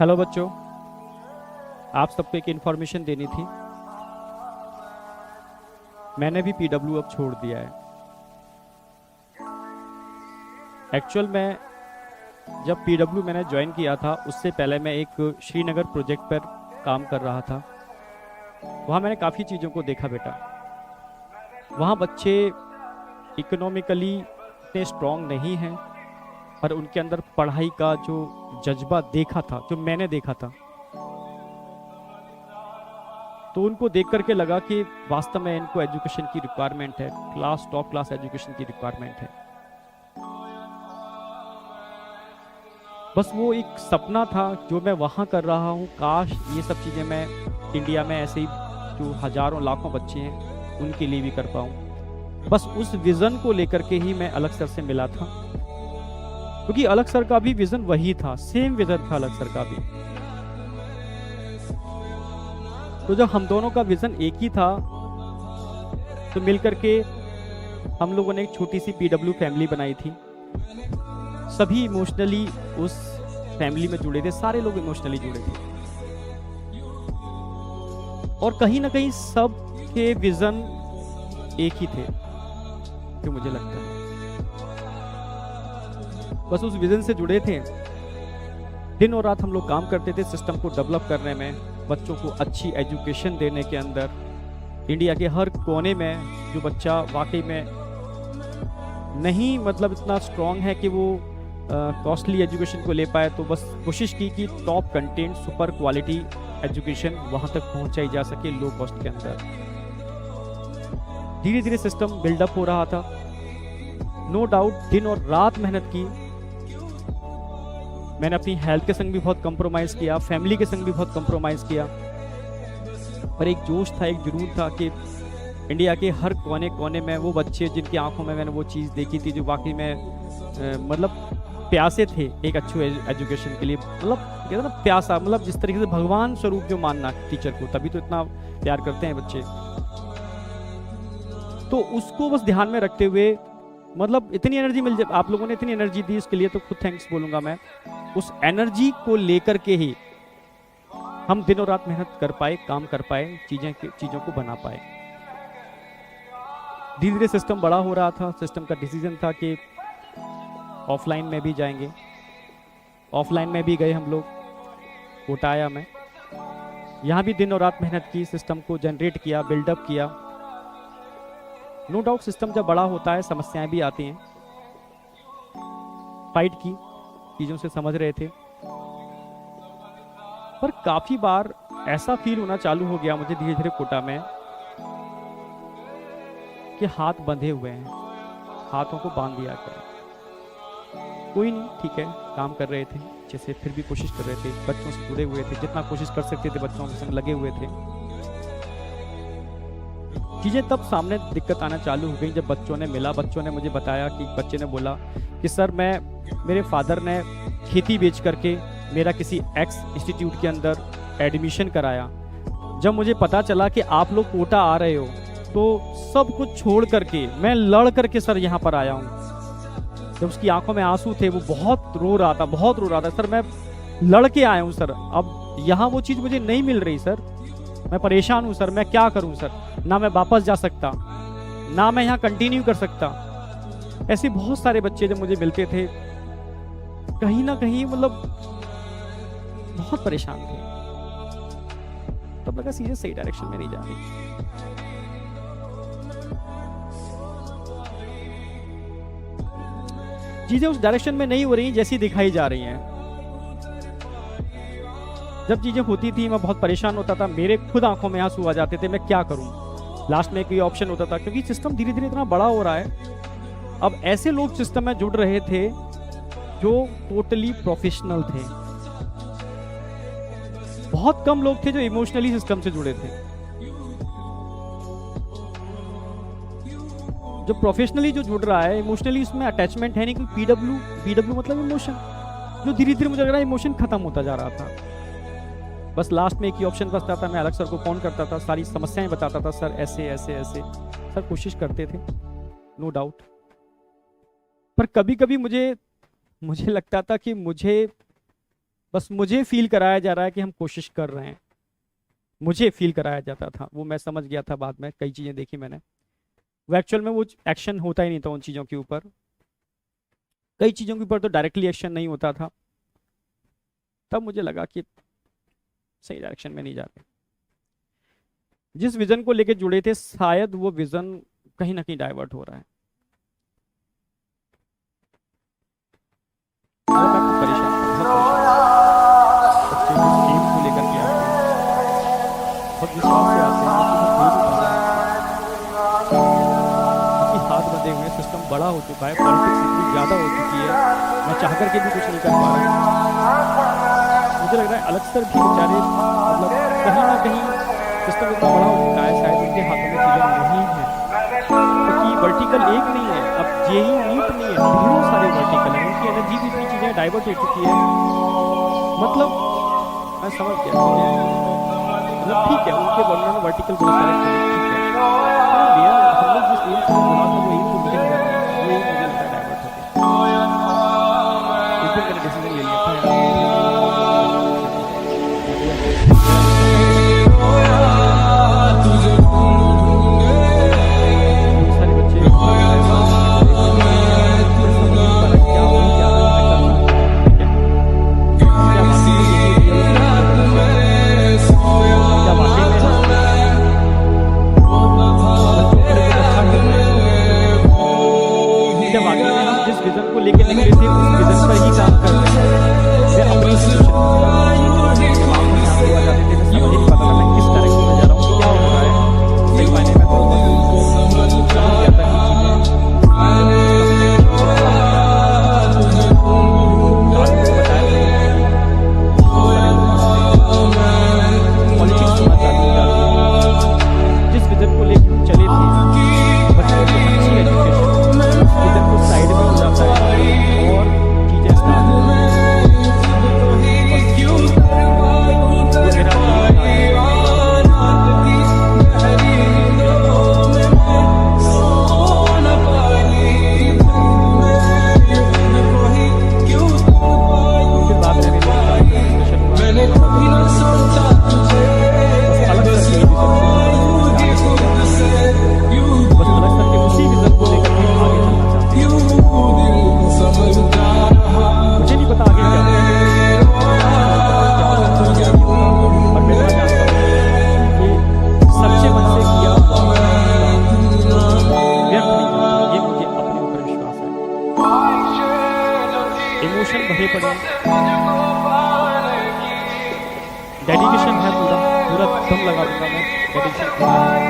Hello बच्चों, आप सबको एक इन्फॉर्मेशन देनी थी। मैंने भी पीडब्ल्यू अब छोड़ दिया है। एक्चुअल में जब पीडब्ल्यू मैंने ज्वाइन किया था उससे पहले मैं एक श्रीनगर प्रोजेक्ट पर काम कर रहा था। वहाँ मैंने काफ़ी चीज़ों को देखा बेटा। वहाँ बच्चे इकोनॉमिकली इतने स्ट्रांग नहीं हैं, पर उनके अंदर पढ़ाई का जो जज्बा देखा था, जो मैंने देखा था, तो उनको देख करके लगा कि वास्तव में इनको एजुकेशन की रिक्वायरमेंट है, टॉप क्लास एजुकेशन की रिक्वायरमेंट है। बस वो एक सपना था जो मैं वहाँ कर रहा हूँ। काश ये सब चीज़ें मैं इंडिया में ऐसे ही जो हजारों लाखों बच्चे हैं उनके लिए भी कर पाऊँ। बस उस विज़न को लेकर के ही मैं अलग सर से मिला था, क्योंकि अलग सर का भी विज़न वही था, सेम विज़न था अलग सर का भी। तो जब हम दोनों का विज़न एक ही था तो मिलकर के हम लोगों ने एक छोटी सी पीडब्ल्यू फैमिली बनाई थी। सभी इमोशनली उस फैमिली में जुड़े थे, सारे लोग इमोशनली जुड़े थे, और कहीं ना कहीं सब के विजन एक ही थे जो मुझे लगता है। बस उस विजन से जुड़े थे। दिन और रात हम लोग काम करते थे सिस्टम को डेवलप करने में, बच्चों को अच्छी एजुकेशन देने के अंदर। इंडिया के हर कोने में जो बच्चा वाकई में नहीं मतलब इतना स्ट्रांग है कि वो कॉस्टली एजुकेशन को ले पाए, तो बस कोशिश की कि top content, super quality education वहाँ तक पहुँचाई जा सके लो कॉस्ट के अंदर। धीरे धीरे सिस्टम बिल्डअप हो रहा था। नो डाउट दिन और रात मेहनत की। मैंने अपनी हेल्थ के संग भी बहुत कंप्रोमाइज़ किया, फैमिली के संग भी बहुत कंप्रोमाइज़ किया, पर एक जोश था, एक जुनून था कि इंडिया के हर कोने कोने में वो बच्चे जिनकी आंखों में मैंने वो चीज़ देखी थी, जो वाकई में मतलब प्यासे थे एक अच्छे एजुकेशन के लिए। मतलब कहते हैं ना प्यासा, मतलब जिस तरीके से भगवान स्वरूप जो मानना टीचर को, तभी तो इतना प्यार करते हैं बच्चे। तो उसको बस ध्यान में रखते हुए मतलब इतनी एनर्जी मिल जाए, आप लोगों ने इतनी एनर्जी दी, इसके लिए तो खुद थैंक्स बोलूंगा मैं। उस एनर्जी को लेकर के ही हम दिन और रात मेहनत कर पाए, काम कर पाए, चीज़ों को बना पाए। धीरे धीरे सिस्टम बड़ा हो रहा था। सिस्टम का डिसीजन था कि ऑफलाइन में भी जाएंगे। ऑफलाइन में भी गए हम लोग, कोटा आया मैं। यहाँ भी दिन और रात मेहनत की, सिस्टम को जनरेट किया, बिल्डअप किया। नो डाउट सिस्टम जब बड़ा होता है समस्याएं भी आती हैं। फाइट की, चीज़ों से समझ रहे थे, पर काफ़ी बार ऐसा फील होना चालू हो गया मुझे धीरे धीरे कोटा में कि हाथ बंधे हुए हैं, हाथों को बांध दिया गया। कोई नहीं, ठीक है, काम कर रहे थे जैसे, फिर भी कोशिश कर रहे थे, बच्चों से जुड़े हुए थे, जितना कोशिश कर सकते थे बच्चों के संग लगे हुए थे। चीज़ें तब सामने दिक्कत आना चालू हो गई जब बच्चों ने मिला। बच्चों ने मुझे बताया कि बच्चे ने बोला कि सर मेरे फादर ने खेती बेच करके मेरा किसी एक्स इंस्टीट्यूट के अंदर एडमिशन कराया। जब मुझे पता चला कि आप लोग कोटा आ रहे हो तो सब कुछ छोड़ करके मैं लड़ करके सर यहाँ पर आया हूँ। जब उसकी आंखों में आंसू थे, वो बहुत रो रहा था। सर मैं लड़ के आया हूँ सर, अब यहाँ वो चीज़ मुझे नहीं मिल रही सर, मैं परेशान हूँ सर, मैं क्या करूँ सर, ना मैं वापस जा सकता, ना मैं यहाँ कंटिन्यू कर सकता। ऐसे बहुत सारे बच्चे जब मुझे मिलते थे, कहीं ना कहीं मतलब बहुत परेशान थे। तब लगा सीधे सही डायरेक्शन में नहीं जा रही। चीजें उस डायरेक्शन में नहीं हो रही जैसी दिखाई जा रही हैं। जब चीजें होती थी मैं बहुत परेशान होता था, मेरे खुद आंखों में आंसू आ जाते थे, मैं क्या करूं। लास्ट में कोई ऑप्शन होता था, क्योंकि सिस्टम धीरे धीरे इतना बड़ा हो रहा है। अब ऐसे लोग सिस्टम में जुड़ रहे थे जो टोटली प्रोफेशनल थे। बहुत कम लोग थे जो इमोशनली सिस्टम से जुड़े थे। जो प्रोफेशनली जो जुड़ रहा है, इमोशनली उसमें अटैचमेंट है नहीं, क्योंकि पीडब्ल्यू मतलब इमोशन, जो धीरे धीरे मुझे लग रहा है इमोशन खत्म होता जा रहा था। बस लास्ट में एक ही ऑप्शन बचता था, मैं अलग सर को फोन करता था, सारी समस्याएं बताता था, सर ऐसे ऐसे ऐसे। सर कोशिश करते थे नो डाउट, पर कभी कभी मुझे लगता था कि मुझे बस मुझे फील कराया जा रहा है कि हम कोशिश कर रहे हैं, मुझे फील कराया जाता था, वो मैं समझ गया था बाद में, कई चीज़ें देखी मैंने, वो एक्चुअल में वो एक्शन होता ही नहीं था उन चीज़ों के ऊपर, कई चीज़ों के ऊपर तो डायरेक्टली एक्शन नहीं होता था। तब मुझे लगा कि सही डायरेक्शन में नहीं जा रहे, जिस विजन को लेके जुड़े थे शायद वो विजन कहीं ना कहीं डाइवर्ट हो रहा है। और मैं तो परेशान था, बहुत परेशान, बच्चे जिस गेम को लेकर के आते हैं बहुत विश्वास से आते हैं, लेकिन हाथ बंधे हुए, सिस्टम बड़ा हो चुका है, पॉलिटिक्स इतनी ज़्यादा हो चुकी है, मैं चाह करके भी कुछ नहीं कर पा रहा हूँ। मुझे लग रहा है अलग स्तर भी बेचारे, मतलब कहीं ना कहीं सिस्टम इतना बड़ा हो चुका है, शायद उनके हाथों में चीज़ें नहीं है, क्योंकि वर्टिकल एक नहीं है, अब जेई नीट नहीं है, ढेरों सारे वर्टिकल हैं, उनकी एनर्जी भी इतनी चीज़ें डाइवर्ट हो चुकी है। मतलब मैं समझ गया, मतलब ठीक है उनके वर्णन में वर्टिकल बहुत सारे थे, ठीक है, मेरा हम लोग जिस एम से जुड़ा था वो एम को मिल गया, वो एम मुझे लगता है डाइवर्ट हो गया। एक दिन मैंने डिसीजन ले लिया था विजन को लेके निकले थे, उस विजन पर ही काम कर रहे हैं। मैं अपनी सिचुएशन समझ नहीं पता था मैं किस डायरेक्शन में जा रहा हूँ, क्या हो रहा है, सही मायने में जिस विजन को लेके हम चले थे, बच्चों को अच्छी एजुकेशन, विजन को साइड में हो जाता है और चीजें स्टार्ट हो इमोशन भरे पड़े, डेडिकेशन है, पूरा पूरा दम लगा दूंगा मैं, डेडिकेशन पूरा है।